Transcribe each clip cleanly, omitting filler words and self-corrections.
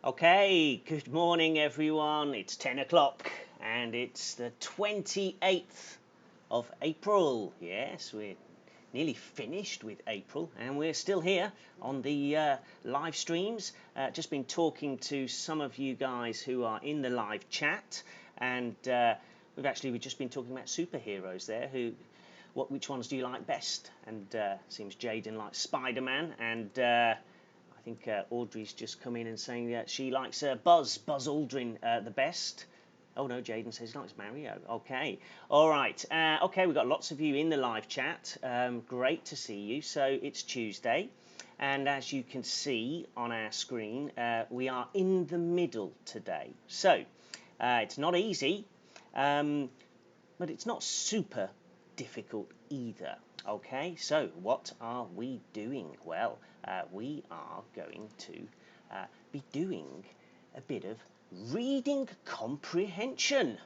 Okay, good morning everyone. It's 10 o'clock and it's the 28th of April. Yes, we're nearly finished with April and we're still here on the live streams. Just been talking to some of you guys who are in the live chat, and we've just been talking about superheroes there. Which ones do you like best? And seems Jaden likes Spider-Man, and I think Audrey's just come in and saying that she likes Buzz Aldrin the best. Oh no, Jaden says he likes Mario. Okay, all right. Okay, we've got lots of you in the live chat. Great to see you. So it's Tuesday, and as you can see on our screen, we are in the middle today. So it's not easy, but it's not super difficult either. Okay, so what are we doing? Well, we are going to be doing a bit of reading comprehension.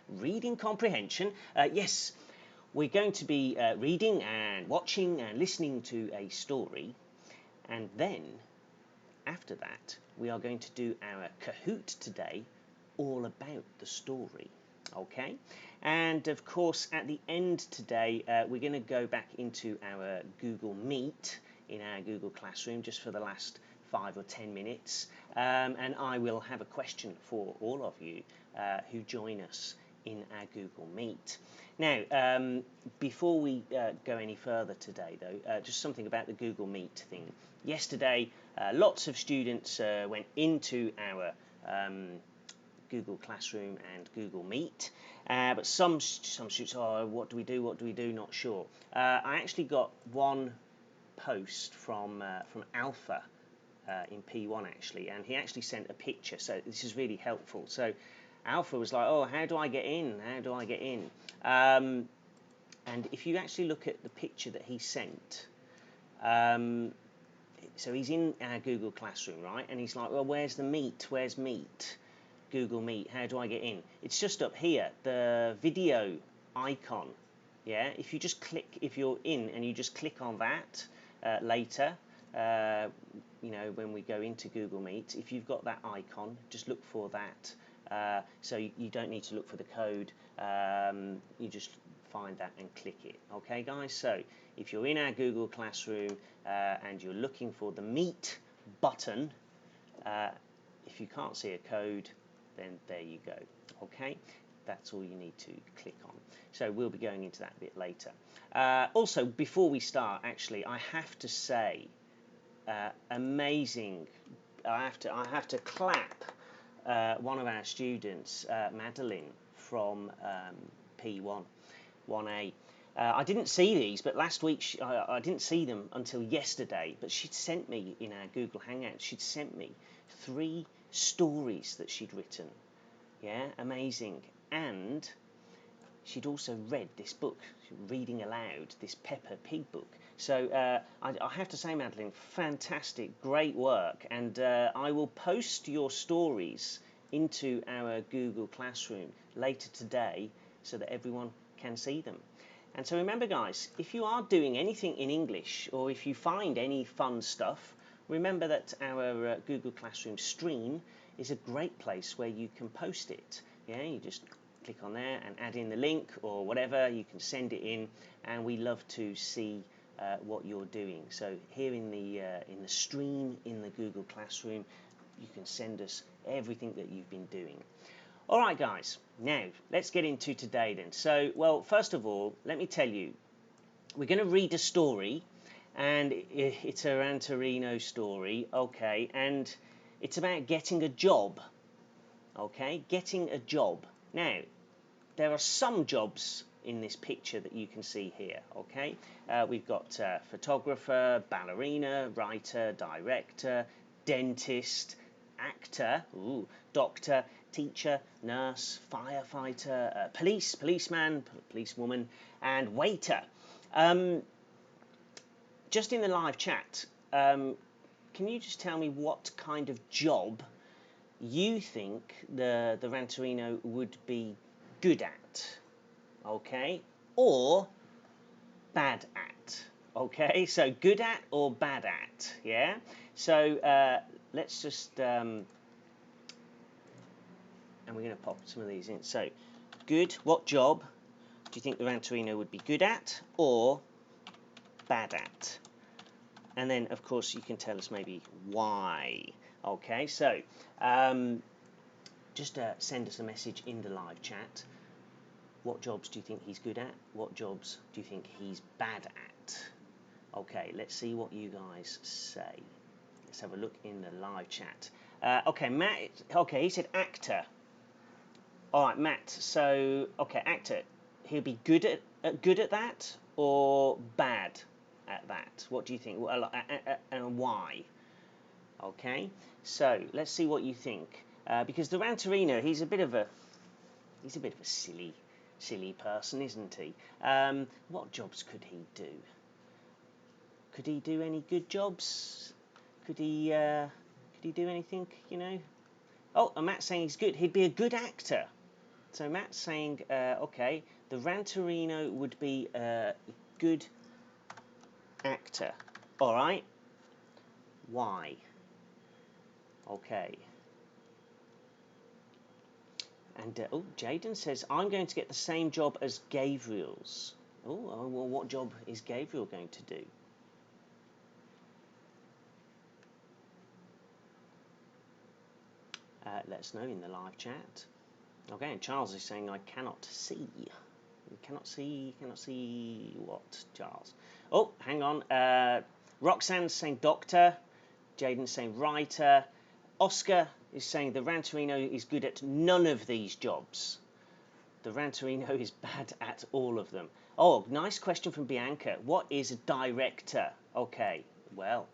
Reading comprehension. Yes, we're going to be reading and watching and listening to a story, and then after that we are going to do our Kahoot today, all about the story. Okay, and of course at the end today we're going to go back into our Google Meet in our Google Classroom just for the last 5 or 10 minutes, and I will have a question for all of you who join us in our Google Meet. Now, before we go any further today though, just something about the Google Meet thing. Yesterday lots of students went into our Google Classroom and Google Meet, but some students, what do we do, not sure. I actually got one post from Alpha in P1 actually, and he actually sent a picture, so this is really helpful. So Alpha was like, how do I get in, and if you actually look at the picture that he sent, so he's in our Google Classroom, right, and he's like, well, where's Meet, Google Meet, how do I get in? It's just up here, the video icon. Yeah, if you just click, if you're in and you just click on that later, when we go into Google Meet, if you've got that icon, just look for that. So you don't need to look for the code, you just find that and click it. Okay guys, so if you're in our Google Classroom and you're looking for the Meet button, if you can't see a code, then there you go. Okay, that's all you need to click on. So we'll be going into that a bit later. Also, before we start, actually, I have to say, amazing. I have to clap one of our students, Madeline from P1, 1A. I didn't see these, but last week I didn't see them until yesterday. But she'd sent me in our Google Hangout. She'd sent me 3 stories that she'd written. Yeah, amazing. And she'd also read this book, reading aloud, this Peppa Pig book. So I have to say, Madeline, fantastic, great work. And I will post your stories into our Google Classroom later today so that everyone can see them. And so remember guys, if you are doing anything in English, or if you find any fun stuff, remember that our Google Classroom stream is a great place where you can post it. Yeah, you just click on there and add in the link or whatever, you can send it in, and we love to see what you're doing. So here in the stream in the Google Classroom, you can send us everything that you've been doing. All right guys, now let's get into today then. So, well, first of all, let me tell you, we're going to read a story, and it's a Ranterino story, okay, and it's about getting a job, okay, getting a job. Now, there are some jobs in this picture that you can see here, okay. We've got photographer, ballerina, writer, director, dentist, actor, doctor, teacher, nurse, firefighter, policeman, policewoman, and waiter. Just in the live chat, can you just tell me what kind of job you think the Ranterino would be good at, okay, or bad at, okay? So good at or bad at, yeah? So let's just and we're going to pop some of these in. So, good. What job do you think the Ranterino would be good at or bad at? And then, of course, you can tell us maybe why. Okay, so just send us a message in the live chat. What jobs do you think he's good at? What jobs do you think he's bad at? Okay, let's see what you guys say. Let's have a look in the live chat. Okay, Matt. Okay, he said actor. All right, Matt. So, okay, actor. He'll be good at that or bad at that? What do you think? And why? Okay, so let's see what you think. Because the Ranterino, he's a bit of a silly person, isn't he? What jobs could he do? Could he do any good jobs? Could he do anything? You know? Oh, and Matt's saying he's good. He'd be a good actor. So Matt's saying, okay, the Ranterino would be a good actor. All right. Why? Okay. And Jaden says, I'm going to get the same job as Gabriel's. Oh, well, what job is Gabriel going to do? Let us know in the live chat. Okay, and Charles is saying, I cannot see. You cannot see what, Charles? Oh, hang on. Roxanne's saying doctor. Jaden's saying writer. Oscar is saying the Ranterino is good at none of these jobs. The Ranterino is bad at all of them. Oh, nice question from Bianca. What is a director? Okay, well,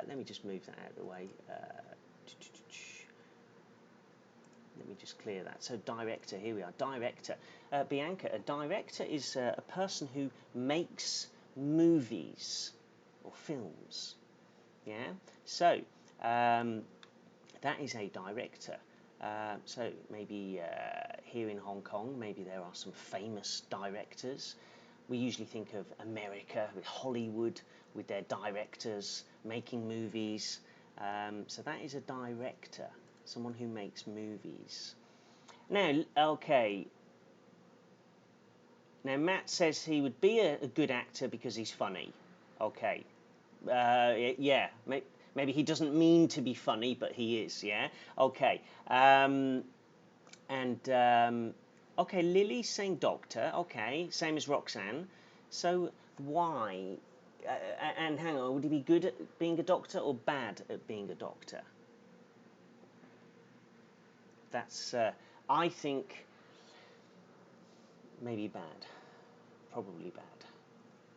let me just move that out of the way. Let me just clear that. So director, here we are, director. Bianca, a director is a person who makes movies or films. Yeah, so that is a director. So maybe here in Hong Kong, maybe there are some famous directors. We usually think of America, with Hollywood, with their directors making movies. So that is a director, someone who makes movies. Now, okay. Now, Matt says he would be a good actor because he's funny. Okay. Yeah, maybe he doesn't mean to be funny, but he is, yeah? Okay. Okay, Lily's saying doctor. Okay, same as Roxanne. So why? And hang on, would he be good at being a doctor or bad at being a doctor? That's, I think, maybe bad. Probably bad.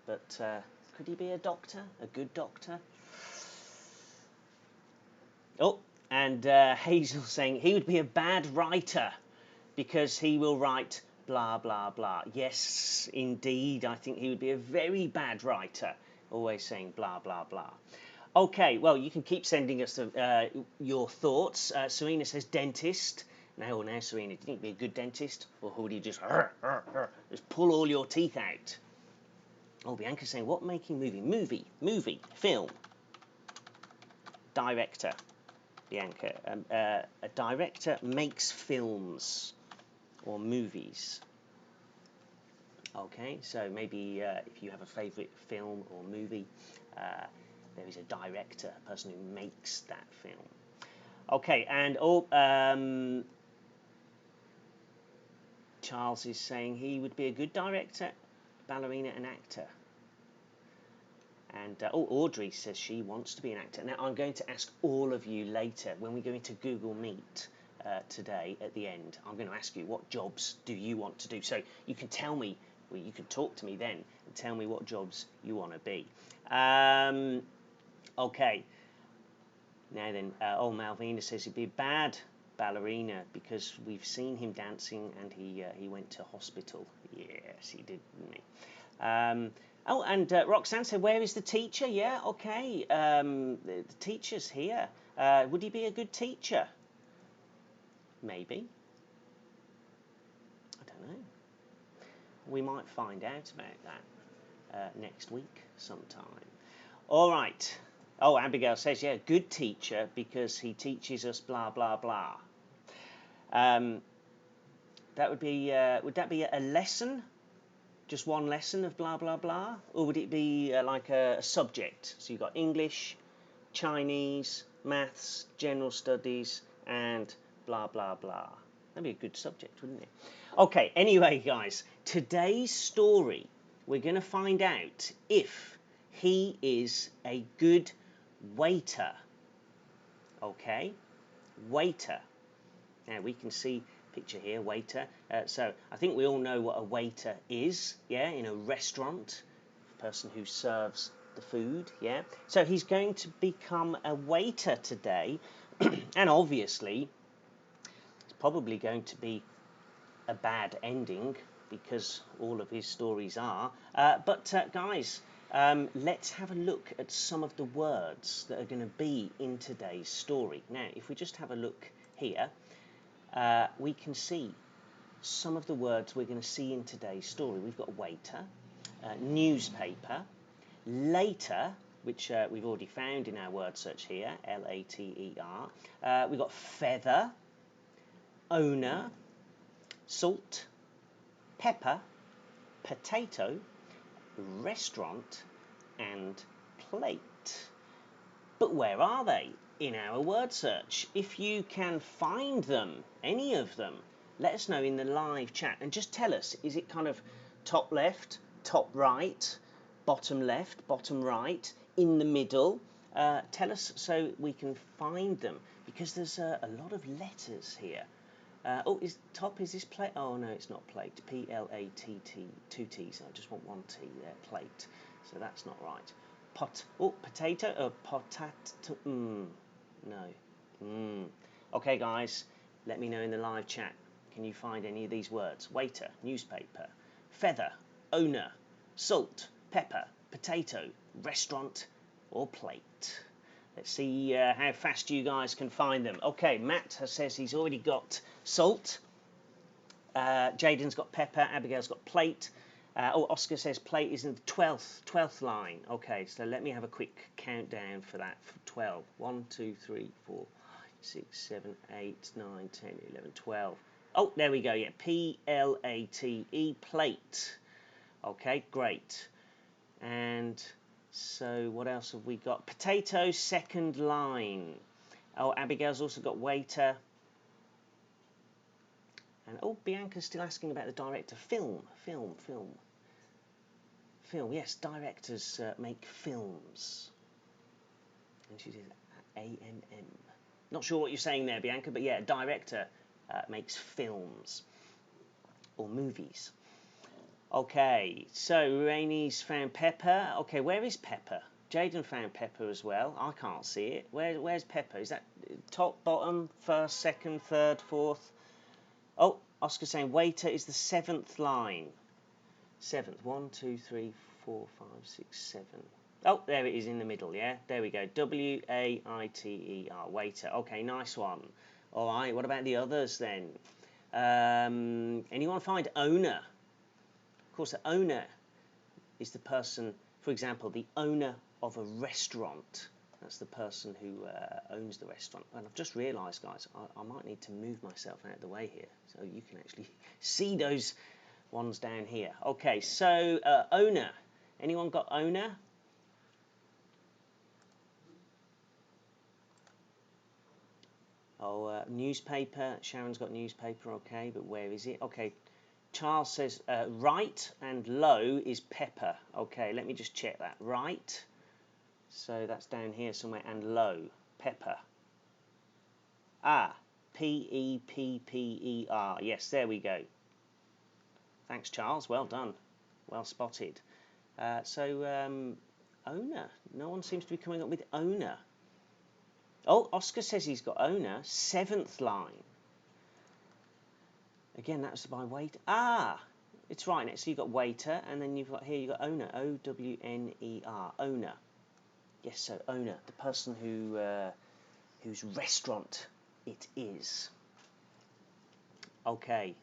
But could he be a doctor? A good doctor? Oh, and Hazel saying he would be a bad writer because he will write blah, blah, blah. Yes, indeed, I think he would be a very bad writer, always saying blah, blah, blah. Okay, well, you can keep sending us your thoughts. Serena says dentist. Now, Serena, do you think you'd be a good dentist? Or would you just pull all your teeth out? Oh, Bianca's saying, what making movie? Movie, film. Director. Bianca. A director makes films or movies. Okay, so maybe if you have a favourite film or movie, there is a director, a person who makes that film. Okay, and Charles is saying he would be a good director, ballerina and actor. And Audrey says she wants to be an actor. Now, I'm going to ask all of you later when we go into Google Meet today at the end. I'm going to ask you, what jobs do you want to do? So you can tell me, well, you can talk to me then and tell me what jobs you want to be. Okay. Now then, Malvina says he'd be a bad ballerina because we've seen him dancing and he went to hospital. Yes, he did, didn't he? And Roxanne said, where is the teacher? Yeah, okay. The teacher's here. Would he be a good teacher? Maybe. I don't know. We might find out about that next week sometime. All right. Oh, Abigail says, yeah, good teacher because he teaches us blah, blah, blah. That would that be a lesson? Just one lesson of blah, blah, blah? Or would it be like a subject? So you've got English, Chinese, maths, general studies, and blah, blah, blah. That'd be a good subject, wouldn't it? Okay, anyway, guys, today's story, we're going to find out if he is a good waiter. Okay, waiter. Now we can see picture here, waiter. So I think we all know what a waiter is, yeah, in a restaurant, person who serves the food, yeah. So he's going to become a waiter today, and obviously it's probably going to be a bad ending because all of his stories are. But guys, let's have a look at some of the words that are going to be in today's story. Now, if we just have a look here, we can see some of the words we're going to see in today's story. We've got waiter, newspaper, later, which we've already found in our word search here, L-A-T-E-R. We've got feather, owner, salt, pepper, potato, restaurant, and plate. But where are they in our word search? If you can find them, any of them, let us know in the live chat and just tell us, is it kind of top left, top right, bottom left, bottom right, in the middle? Tell us so we can find them because there's a lot of letters here. Oh, is this plate? Oh, no, it's not plate. P-L-A-T-T, two T's. I just want one T there, plate. So that's not right. Potato, potato, no. Okay, guys, let me know in the live chat. Can you find any of these words? Waiter, newspaper, feather, owner, salt, pepper, potato, restaurant, or plate. Let's see how fast you guys can find them. Okay, Matt says he's already got salt. Jaden's got pepper. Abigail's got plate. Oscar says plate is in the 12th line. Okay, so let me have a quick countdown for that. For 12. 1, 2, 3, 4, 6, 7, 8, 9, 10, 11, 12. Oh, there we go. Yeah, P-L-A-T-E, plate. Okay, great. And so what else have we got? Potato, second line. Oh, Abigail's also got waiter. And oh, Bianca's still asking about the director. Film. Yes, directors make films. And she says A-M-M. Not sure what you're saying there, Bianca, but yeah, director makes films or movies. Okay, so Rainey's found Pepper. Okay, where is Pepper? Jaden found Pepper as well. I can't see it. Where's Pepper? Is that top, bottom, first, second, third, fourth? Oh, Oscar's saying waiter is the 7th line. 7th. 1, 2, 3, 4, 5, 6, 7. Oh, there it is in the middle, yeah? There we go. W-A-I-T-E-R, waiter. Okay, nice one. All right, what about the others then? Anyone find owner? Of course, the owner is the person, for example, the owner of a restaurant. That's the person who owns the restaurant. And I've just realised, guys, I might need to move myself out of the way here so you can actually see those ones down here. Okay, so owner. Anyone got owner? Oh, newspaper. Sharon's got newspaper, okay, but where is it? Okay, Charles says right and low is pepper. Okay, let me just check that. Right. So that's down here somewhere, and low, pepper. Ah, P-E-P-P-E-R. Yes, there we go. Thanks, Charles. Well done. Well spotted. Owner. No one seems to be coming up with owner. Oh, Oscar says he's got owner. 7th line. Again, that's by waiter. Ah, it's right next. So you've got waiter, and then you've got here, you've got owner. O-W-N-E-R. Owner. Yes, so owner, the person whose restaurant it is. Okay.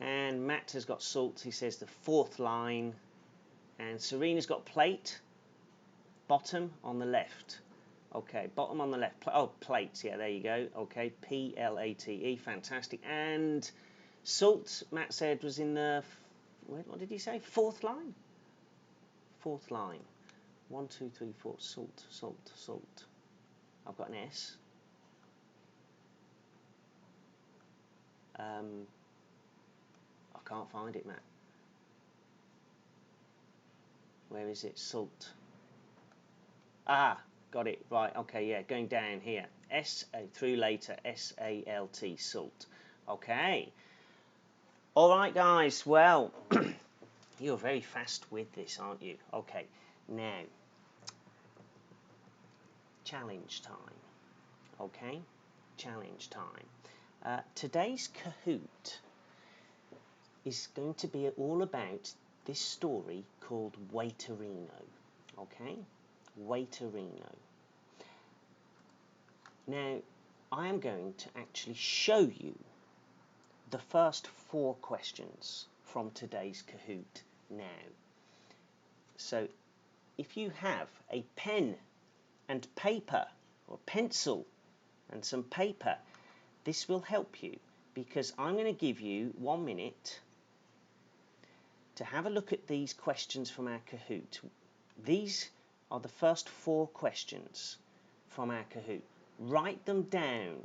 And Matt has got salt. He says the 4th line. And Serena's got plate. bottom on the left. Okay, bottom on the left. Oh, plates. Yeah, there you go. Okay, Plate. Fantastic. And salt, Matt said, was in the, what did he say? Fourth line? Fourth line. 1, 2, 3, 4. Salt, salt, salt. I've got an S. I can't find it, Matt. Where is it? Salt. Ah, got it. Right, okay, yeah, going down here. Through later, S-A-L-T, salt. Okay. All right, guys, well, you're very fast with this, aren't you? Okay, now, challenge time. Okay, challenge time. Today's Kahoot is going to be all about this story called Waitorino. Okay, Waitorino. Now, I am going to actually show you the first 4 questions from today's Kahoot now. So, if you have a pen and paper, or pencil and some paper, this will help you, because I'm going to give you 1 minute to have a look at these questions from our Kahoot. These are the first 4 questions from our Kahoot. Write them down,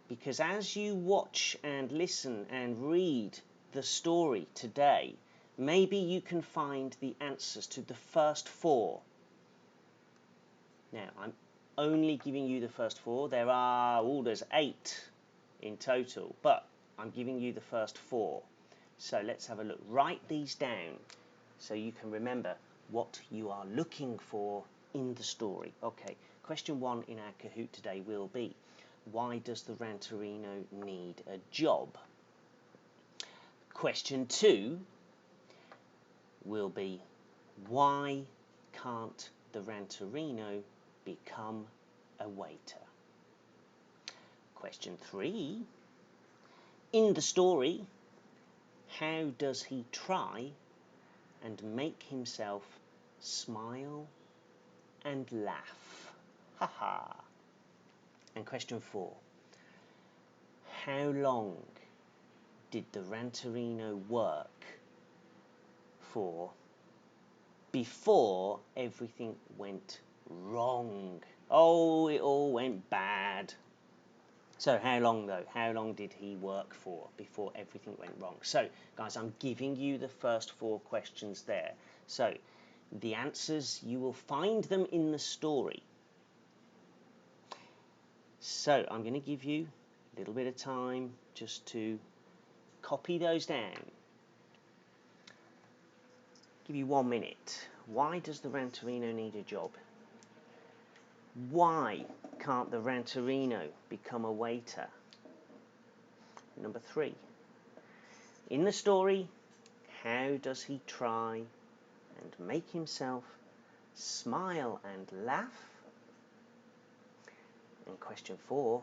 because as you watch and listen and read the story today, maybe you can find the answers to the first 4. Now, I'm only giving you the first 4. There's 8 in total, but I'm giving you the first 4. So let's have a look. Write these down so you can remember what you are looking for in the story. Okay, question 1 in our Kahoot today will be, why does the Ranterino need a job? Question 2 will be, why can't the Ranterino become a waiter? Question 3, in the story, how does he try and make himself smile and laugh? Ha ha. And question 4, how long did the Ranterino work for before everything went wrong? Oh, it all went bad. So how long though? How long did he work for before everything went wrong? So guys, I'm giving you the first 4 questions there. So the answers, you will find them in the story. So I'm going to give you a little bit of time just to copy those down. Give you 1 minute. Why does the Ranterino need a job? Why can't the Ranterino become a waiter? Number 3. In the story, how does he try and make himself smile and laugh? And question 4,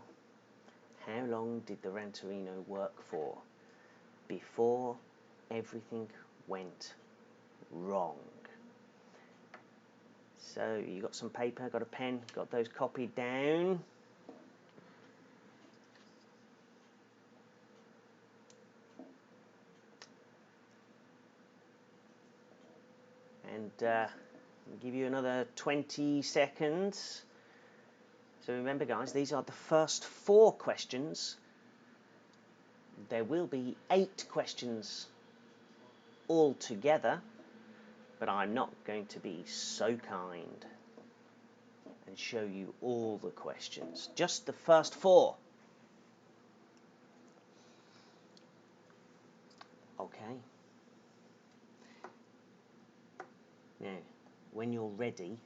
how long did the Ranterino work for before everything went wrong? So you got some paper, got a pen, got those copied down. And I'll give you another 20 seconds. So remember guys, these are the first 4 questions. There will be 8 questions altogether, but I'm not going to be so kind and show you all the questions, just the first 4. Okay. Now, when you're ready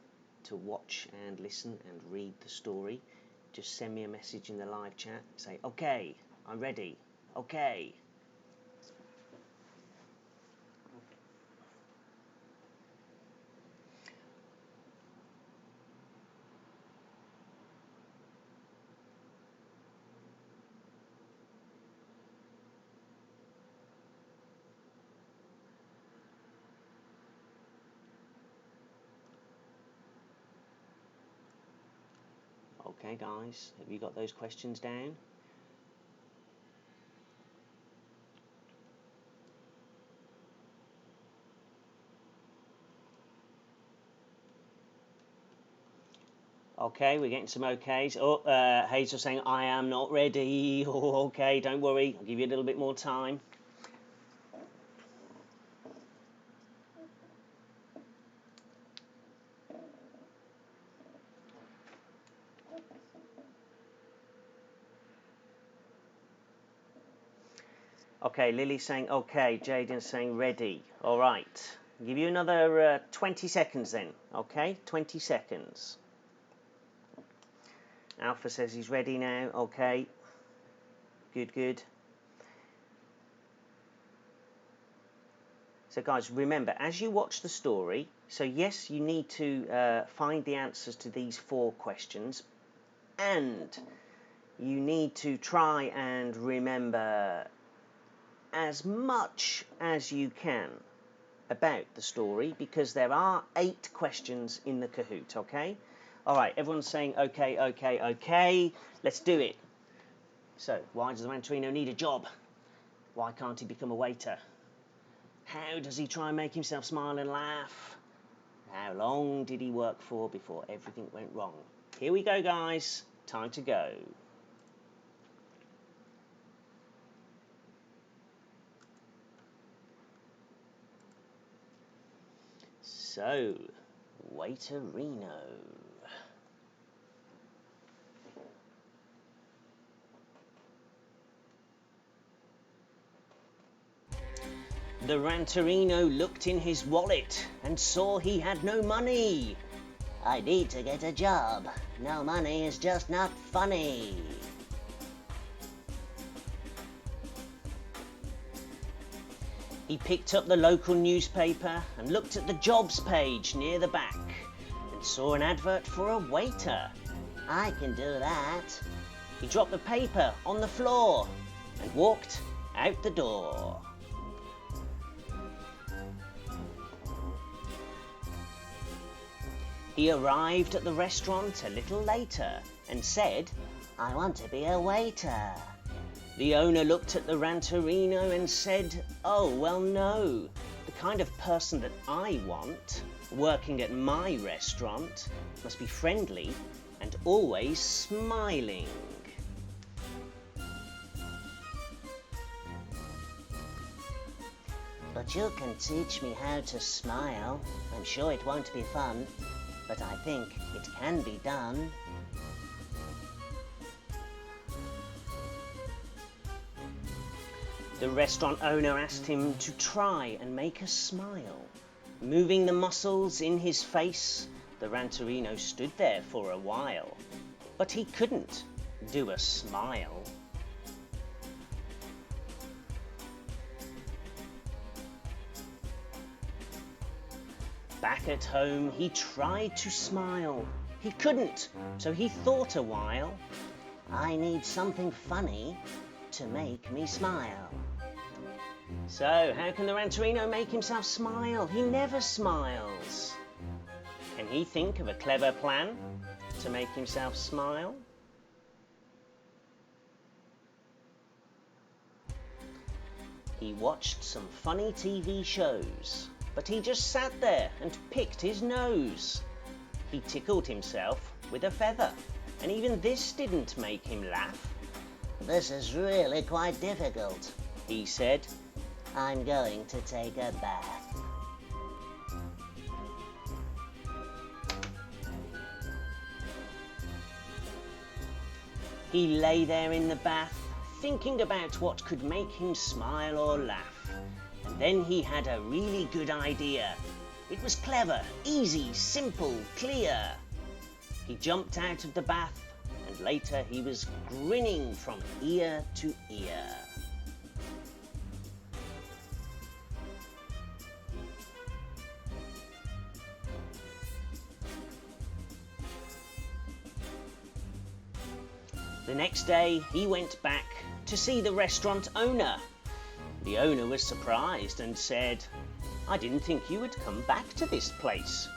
to watch and listen and read the story, just send me a message in the live chat. Say, okay, I'm ready. Okay. Okay, guys, have you got those questions down? Okay, we're getting some okays. Oh, Hazel saying, I am not ready. Oh, okay, don't worry. I'll give you a little bit more time. Okay, Lily's saying, okay. Jaden's saying, ready. All right. I'll give you another 20 seconds then. Okay, 20 seconds. Alpha says he's ready now. Okay. Good, good. So guys, remember, as you watch the story, so yes, you need to find the answers to these 4 questions, and you need to try and remember as much as you can about the story, because there are 8 questions in the Kahoot, okay? All right, everyone's saying, okay, okay, okay, let's do it. So, why does the Ranterino need a job? Why can't he become a waiter? How does he try and make himself smile and laugh? How long did he work for before everything went wrong? Here we go, guys. Time to go. So, Waiterino. The Ranterino looked in his wallet and saw he had no money. I need to get a job. No money is just not funny. He picked up the local newspaper and looked at the jobs page near the back and saw an advert for a waiter. I can do that. He dropped the paper on the floor and walked out the door. He arrived at the restaurant a little later and said, I want to be a waiter. The owner looked at the Ranterino and said, oh, well, no. The kind of person that I want, working at my restaurant, must be friendly and always smiling. But you can teach me how to smile. I'm sure it won't be fun, but I think it can be done. The restaurant owner asked him to try and make a smile. Moving the muscles in his face, the Ranterino stood there for a while, but he couldn't do a smile. Back at home, he tried to smile. He couldn't, so he thought a while. I need something funny to make me smile. So, how can the Ranterino make himself smile? He never smiles. Can he think of a clever plan to make himself smile? He watched some funny TV shows, but he just sat there and picked his nose. He tickled himself with a feather, and even this didn't make him laugh. This is really quite difficult, he said. I'm going to take a bath. He lay there in the bath, thinking about what could make him smile or laugh. And then he had a really good idea. It was clever, easy, simple, clear. He jumped out of the bath, and later he was grinning from ear to ear. The next day, he went back to see the restaurant owner. The owner was surprised and said, I didn't think you would come back to this place.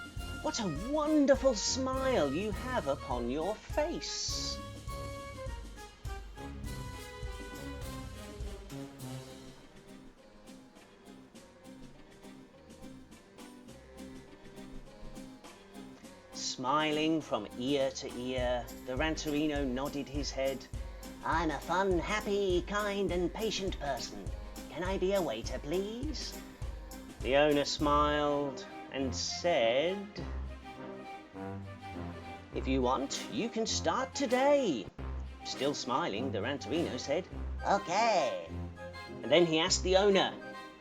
What a wonderful smile you have upon your face. Smiling from ear to ear, the Ranterino nodded his head. I'm a fun, happy, kind and patient person. Can I be a waiter, please? The owner smiled and said, if you want, you can start today. Still smiling, the Ranterino said, okay. And then he asked the owner,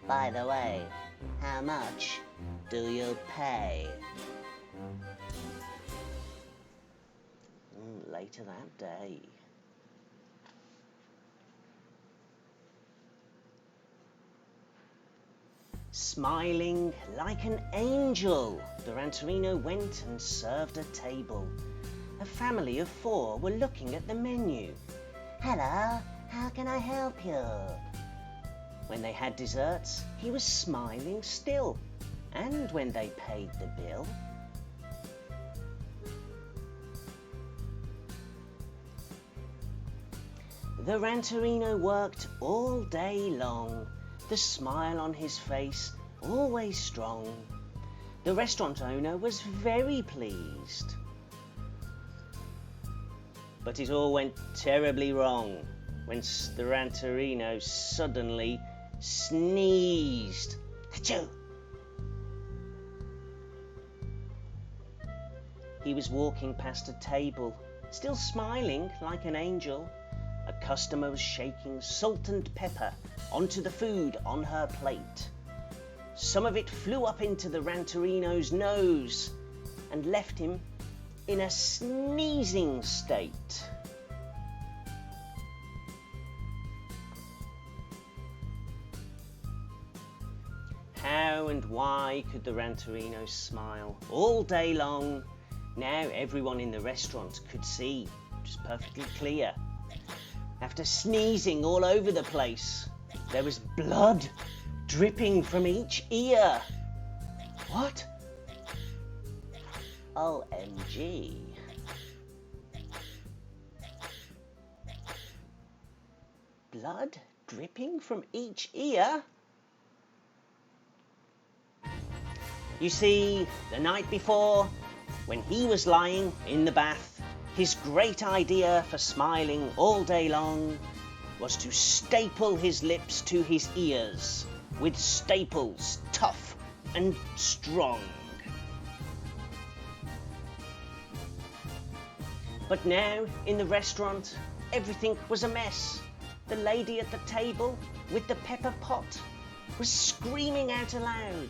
by the way, how much do you pay? Later that day. Smiling like an angel, the Ranterino went and served a table. A family of 4 were looking at the menu. Hello, how can I help you? When they had desserts, he was smiling still. And when they paid the bill, the Ranterino worked all day long, the smile on his face always strong. The restaurant owner was very pleased. But it all went terribly wrong when the Ranterino suddenly sneezed. Achoo! He was walking past a table, still smiling like an angel. A customer was shaking salt and pepper onto the food on her plate. Some of it flew up into the Ranterino's nose and left him in a sneezing state. How and why could the Ranterino smile all day long? Now everyone in the restaurant could see, it was perfectly clear. After sneezing all over the place, there was blood dripping from each ear. What? OMG. Blood dripping from each ear? You see, the night before, when he was lying in the bath, his great idea for smiling all day long was to staple his lips to his ears with staples tough and strong. But now, in the restaurant, everything was a mess. The lady at the table with the pepper pot was screaming out aloud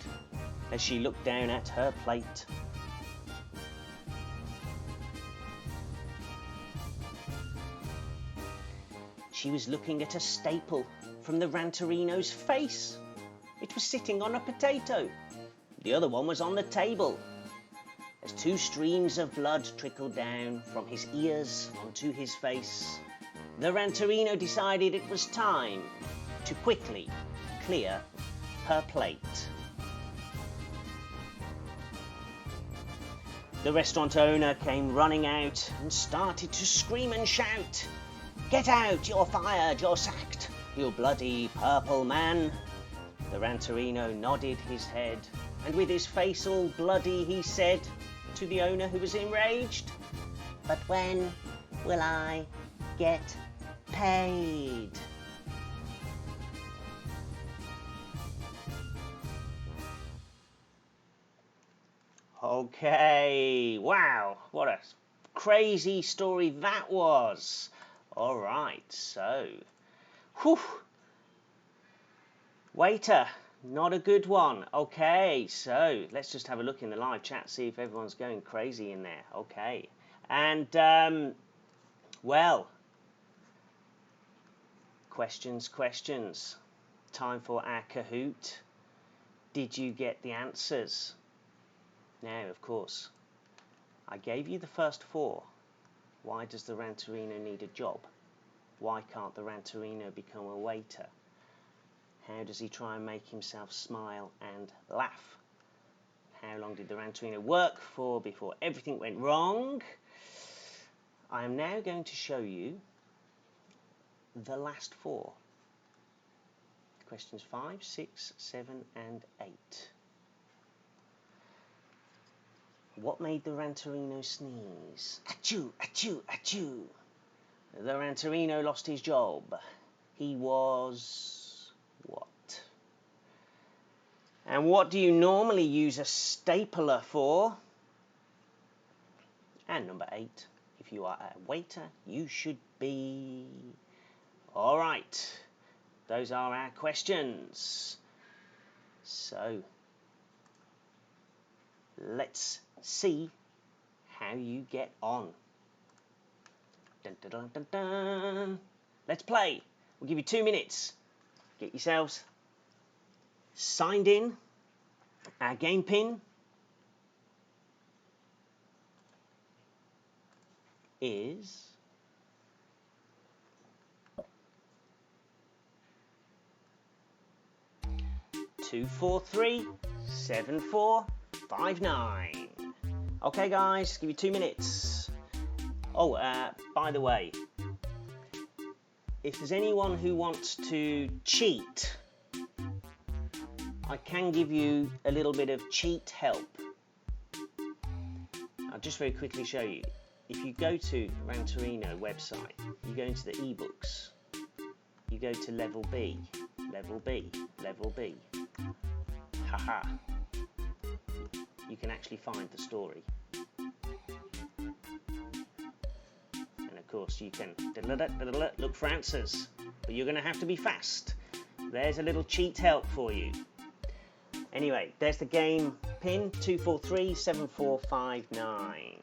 as she looked down at her plate. She was looking at a staple from the Ranterino's face. It was sitting on a potato. The other one was on the table. As 2 streams of blood trickled down from his ears onto his face, the Ranterino decided it was time to quickly clear her plate. The restaurant owner came running out and started to scream and shout, "Get out, you're fired, you're sacked, you bloody purple man." The Ranterino nodded his head, and with his face all bloody, he said to the owner, who was enraged, "But when will I get paid?" Okay, wow, what a crazy story that was. All right, so, waiter, not a good one. Okay, so let's just have a look in the live chat, see if everyone's going crazy in there. Okay, and well, questions. Time for our Kahoot. Did you get the answers? Now, of course, I gave you the first 4. Why does the Ranterino need a job? Why can't the Ranterino become a waiter? How does he try and make himself smile and laugh? How long did the Ranterino work for before everything went wrong? I am now going to show you the last four. Questions 5, 6, 7 and 8. What made the Ranterino sneeze? Achoo, achoo, achoo. The Ranterino lost his job. He was what? And what do you normally use a stapler for? And number 8, if you are a waiter, you should be... All right, those are our questions. So, let's see how you get on. Dun, dun, dun, dun, dun. Let's play. We'll give you 2 minutes. Get yourselves signed in. Our game pin is 2437459. Okay, guys, give you 2 minutes. Oh, by the way, if there's anyone who wants to cheat, I can give you a little bit of cheat help. I'll just very quickly show you. If you go to Ranterino website, you go into the ebooks, you go to level B, level B, level B. Haha. You can actually find the story. And of course you can look for answers, but you're going to have to be fast. There's a little cheat help for you. Anyway, there's the game pin, 2437459.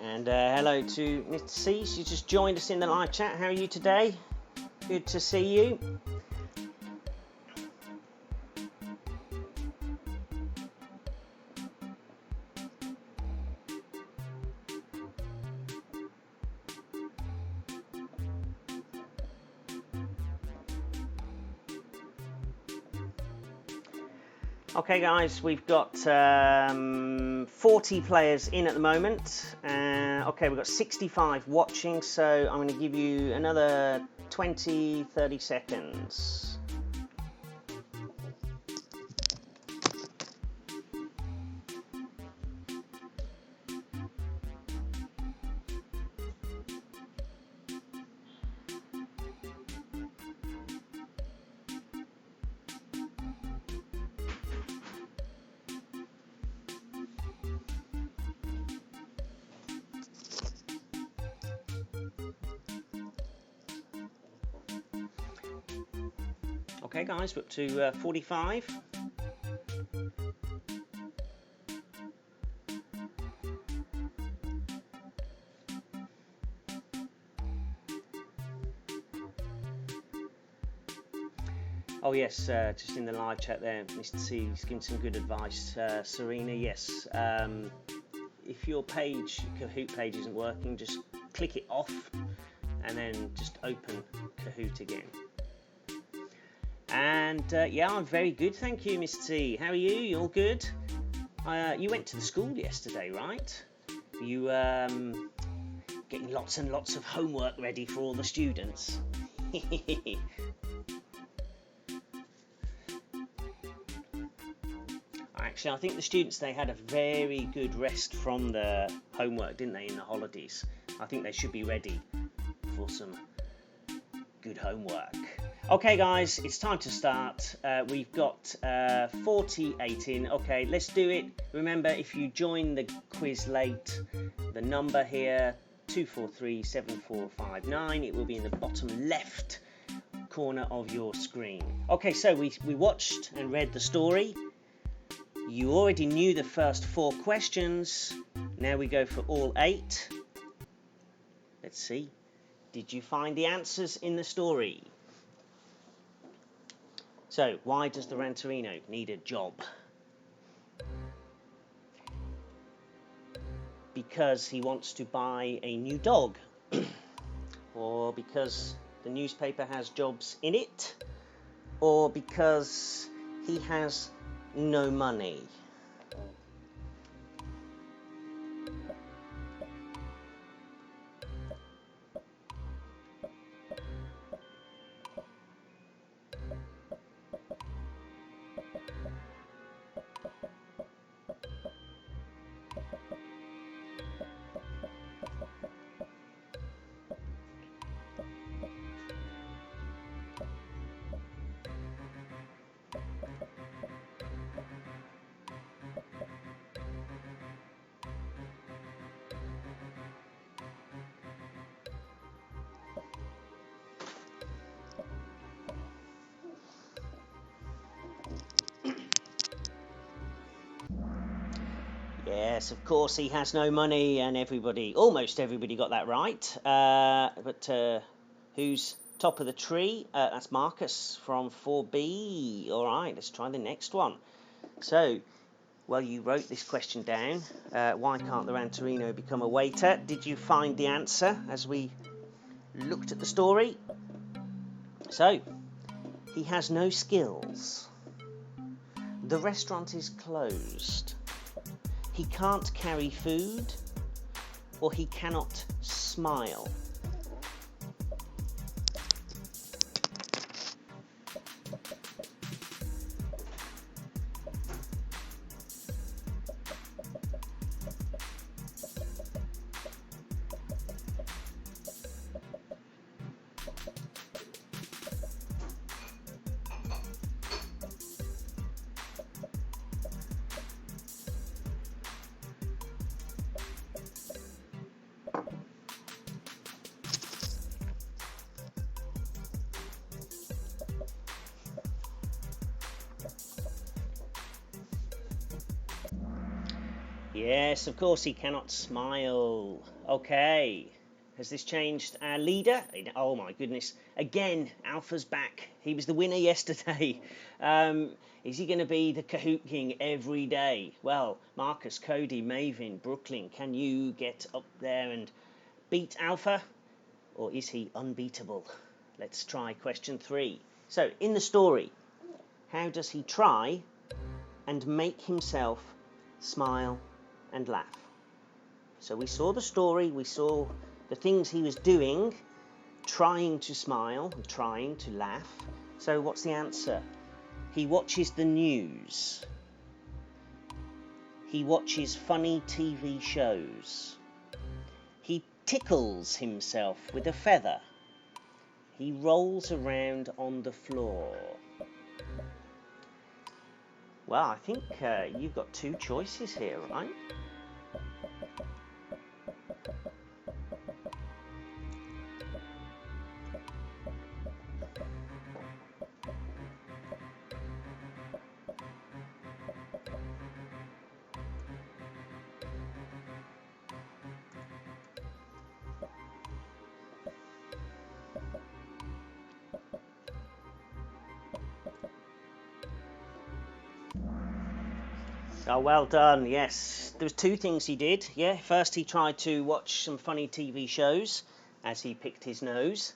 And hello to Mr. C. She just joined us in the live chat. How are you today? Good to see you. Okay guys, we've got 40 players in at the moment. Okay, we've got 65 watching, so I'm going to give you another 20-30 seconds. Okay guys, we're up to 45. Oh yes, just in the live chat there, Mr. C is giving some good advice. Serena, yes, if your page, Kahoot page isn't working, just click it off and then just open Kahoot again. And yeah, I'm very good, thank you, Mr. T. How are you? You all good? You went to the school yesterday, right? You getting lots and lots of homework ready for all the students. Actually, I think the students, they had a very good rest from the homework, didn't they, in the holidays? I think they should be ready for some good homework. Okay, guys, it's time to start. We've got 48 in. Okay, let's do it. Remember, if you join the quiz late, the number here, 2437459, it will be in the bottom left corner of your screen. Okay, so we watched and read the story. You already knew the first 4 questions. Now we go for all 8. Let's see. Did you find the answers in the story? So, why does the Ranterino need a job? Because he wants to buy a new dog? Or because the newspaper has jobs in it? Or because he has no money? Yes, of course he has no money, and almost everybody got that right. But who's top of the tree? That's Marcus from 4B. All right, let's try the next one. So, well, you wrote this question down. Why can't the Ranterino become a waiter? Did you find the answer as we looked at the story? So, he has no skills. The restaurant is closed. He can't carry food, or he cannot smile. Yes, of course he cannot smile. Okay. Has this changed our leader? Oh my goodness. Again, Alpha's back. He was the winner yesterday. Is he going to be the Kahoot King every day? Well, Marcus, Cody, Maven, Brooklyn, can you get up there and beat Alpha? Or is he unbeatable? Let's try question 3. So, in the story, how does he try and make himself smile and laugh? So we saw the story, we saw the things he was doing, trying to smile, trying to laugh. So what's the answer? He watches the news. He watches funny TV shows. He tickles himself with a feather. He rolls around on the floor. Well, I think you've got 2 choices here, right? Oh, well done. Yes, there was 2 things he did. Yeah, first he tried to watch some funny TV shows as he picked his nose,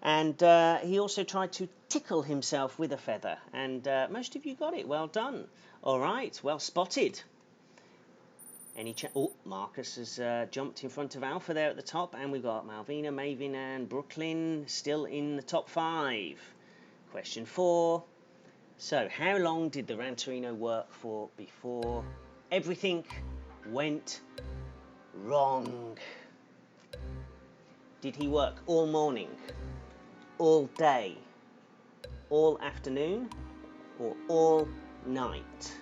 and he also tried to tickle himself with a feather. And most of you got it. Well done. All right, well spotted. Marcus has jumped in front of Alpha there at the top, and we've got Malvina, Maven, and Brooklyn still in the top 5. Question 4. So, how long did the Ranterino work for before everything went wrong? Did he work all morning, all day, all afternoon, or all night?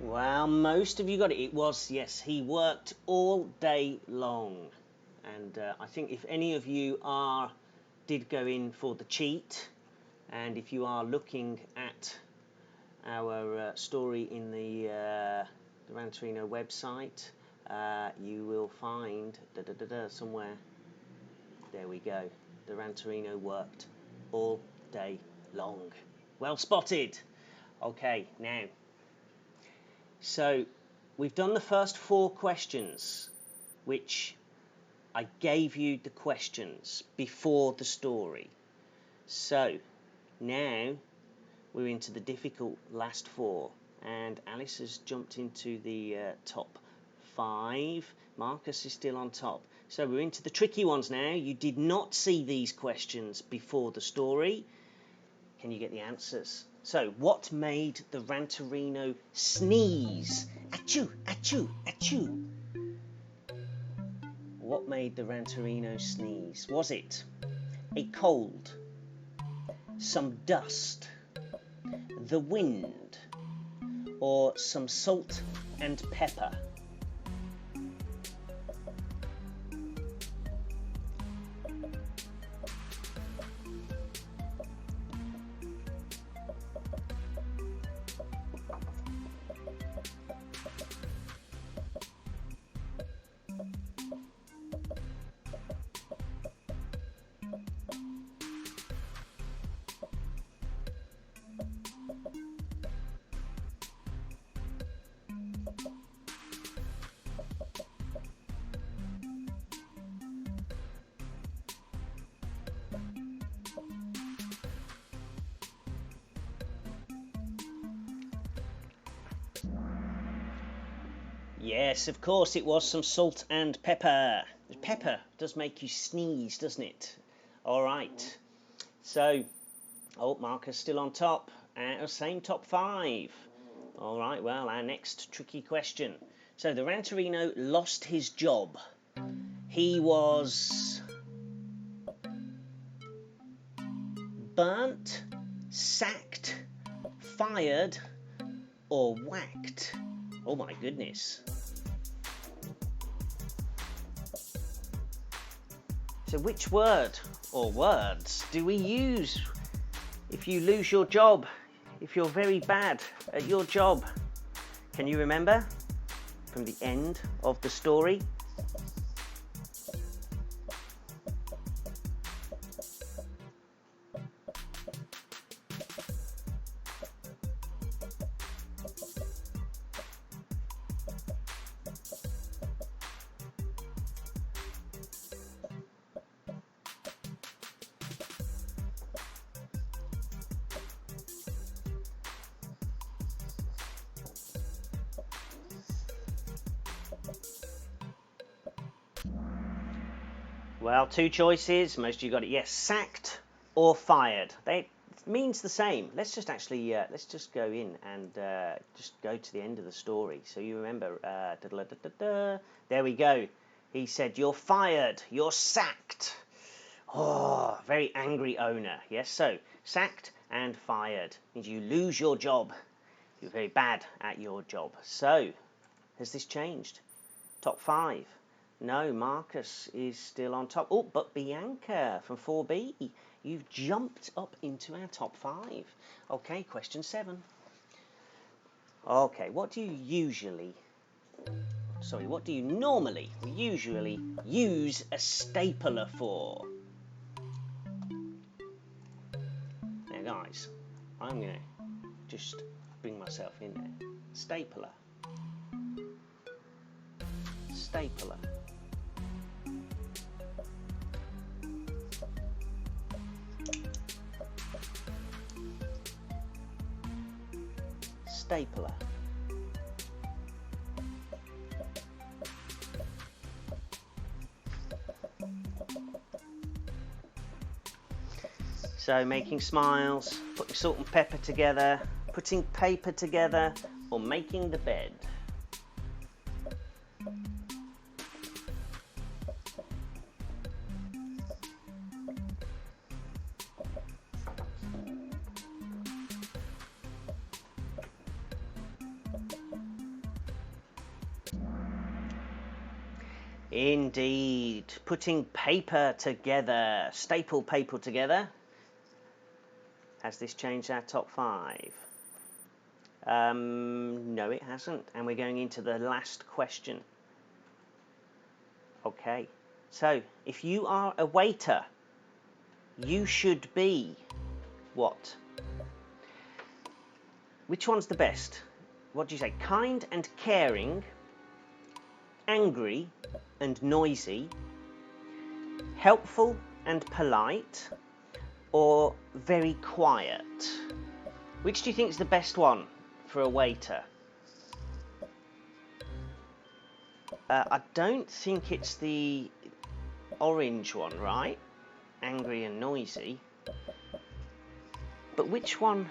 Well, most of you got it. It was, yes, he worked all day long. And I think if any of you did go in for the cheat, and if you are looking at our story in the Ranterino website, you will find somewhere. There we go. The Ranterino worked all day long. Well spotted. Okay, now. So we've done the first 4 questions, which I gave you the questions before the story. So now we're into the difficult last 4, and Alice has jumped into the top 5. Marcus is still on top. So we're into the tricky ones now. You did not see these questions before the story. Can you get the answers? So, what made the Ranterino sneeze? Achoo, achoo, achoo. What made the Ranterino sneeze? Was it a cold, some dust, the wind, or some salt and pepper? Yes, of course, it was some salt and pepper. Pepper does make you sneeze, doesn't it? All right. So, Marcus still on top. Same top 5. All right, well, our next tricky question. So, the Ranterino lost his job. He was burnt, sacked, fired, or whacked. Oh my goodness. So which word or words do we use if you lose your job, if you're very bad at your job? Can you remember from the end of the story? Well, 2 choices. Most of you got it. Yes, sacked or fired. It means the same. Let's just actually let's just go in and just go to the end of the story. So you remember. There we go. He said, "You're fired. You're sacked." Oh, very angry owner. Yes, so sacked and fired means you lose your job. You're very bad at your job. So, has this changed? Top 5. No, Marcus is still on top. Oh, but Bianca from 4B, You've jumped up into our top 5. Okay, question 7. Okay, what do you normally usually use a stapler for? Now guys, I'm going to just bring myself in there. Stapler. Stapler. Stapler. So making smiles, putting salt and pepper together, putting paper together, or making the bed. Indeed, putting paper together, staple paper together. Has this changed our top 5? No, it hasn't. And we're going into the last question. Okay, so if you are a waiter, you should be what? Which one's the best? What do you say? Kind and caring, angry and noisy, helpful and polite, or very quiet? Which do you think is the best one for a waiter? I don't think it's the orange one, right? Angry and noisy. But which one?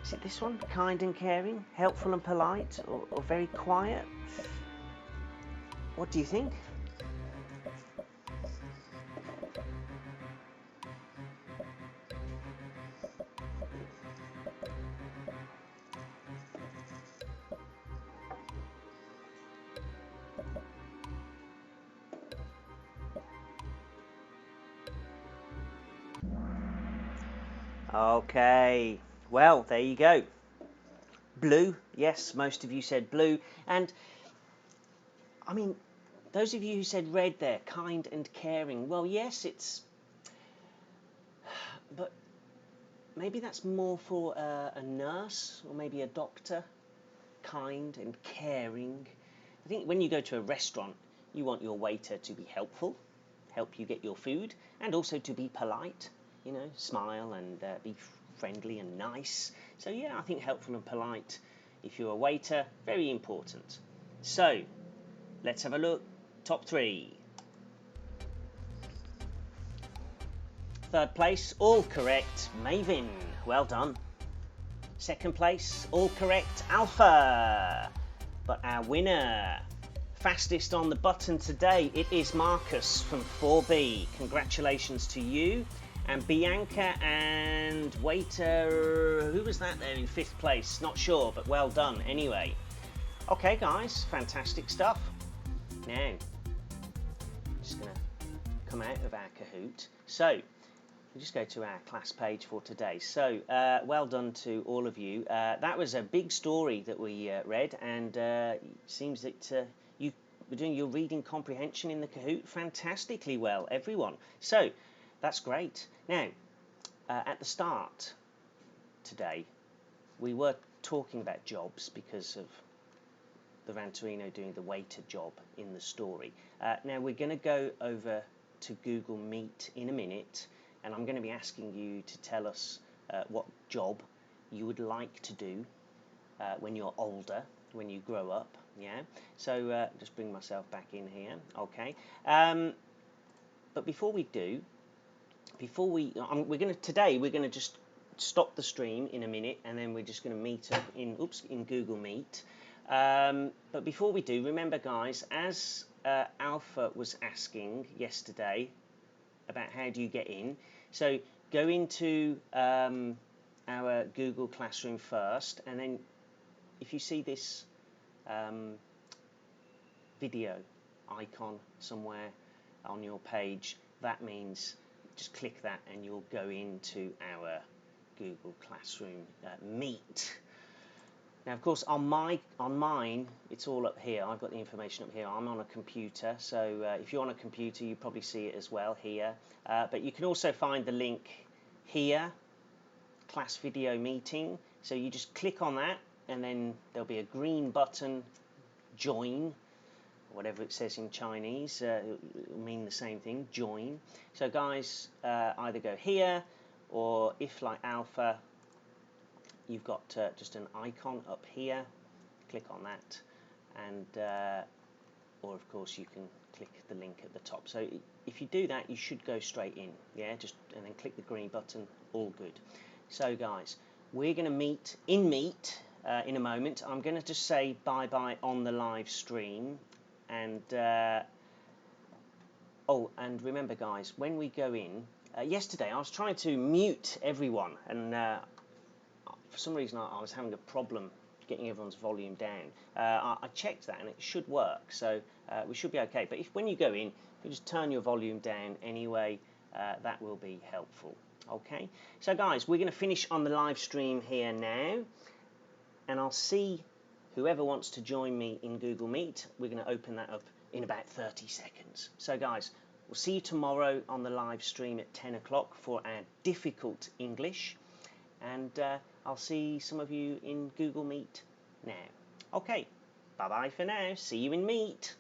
Is it this one? Kind and caring, helpful and polite, or very quiet? What do you think? Okay, well, there you go. Blue, yes, most of you said blue. And, I mean, those of you who said red there, kind and caring, well, yes, it's... But maybe that's more for a nurse or maybe a doctor. Kind and caring. I think when you go to a restaurant, you want your waiter to be helpful, help you get your food, and also to be polite. You know, smile and be friendly and nice. So yeah, I think helpful and polite, if you're a waiter, very important. So, let's have a look. Top 3. Third place, all correct, Maven. Well done. Second place, all correct, Alpha. But our winner, fastest on the button today, it is Marcus from 4B. Congratulations to you. And Bianca and waiter, who was that there in 5th place? Not sure, but well done anyway. Okay, guys, fantastic stuff. Now, I'm just going to come out of our Kahoot. So, we'll just go to our class page for today. So, well done to all of you. That was a big story that we read, and it seems that you were doing your reading comprehension in the Kahoot fantastically well, everyone. So, that's great. Now, at the start today, we were talking about jobs because of the Ranterino doing the waiter job in the story. Now, we're going to go over to Google Meet in a minute, and I'm going to be asking you to tell us what job you would like to do when you're older, when you grow up. Yeah. So just bring myself back in here. Okay. But before we do, we're going to just stop the stream in a minute, and then we're just going to meet up in Google Meet. But before we do, remember, guys, as Alpha was asking yesterday about how do you get in. So go into our Google Classroom first, and then if you see this video icon somewhere on your page, that means just click that and you'll go into our Google Classroom Meet. Now, of course, on mine, it's all up here. I've got the information up here. I'm on a computer, so if you're on a computer, you probably see it as well here. But you can also find the link here, Class Video Meeting. So you just click on that, and then there'll be a green button, Join, whatever it says in Chinese. It'll mean the same thing, Join. So guys, either go here, or if like Alpha, you've got just an icon up here, click on that, and or of course you can click the link at the top. So if you do that, you should go straight in, yeah, just and then click the green button, all good. So guys, we're going to meet in a moment. I'm going to just say bye-bye on the live stream, and oh, and remember guys, when we go in, yesterday I was trying to mute everyone, and for some reason I was having a problem getting everyone's volume down. I checked that and it should work, so we should be okay. But when you go in, you just turn your volume down anyway, that will be helpful. Okay, so guys, we're going to finish on the live stream here now, and I'll see whoever wants to join me in Google Meet. We're going to open that up in about 30 seconds. So guys, we'll see you tomorrow on the live stream at 10 o'clock for our difficult English, and I'll see some of you in Google Meet now. Okay, bye-bye for now. See you in Meet.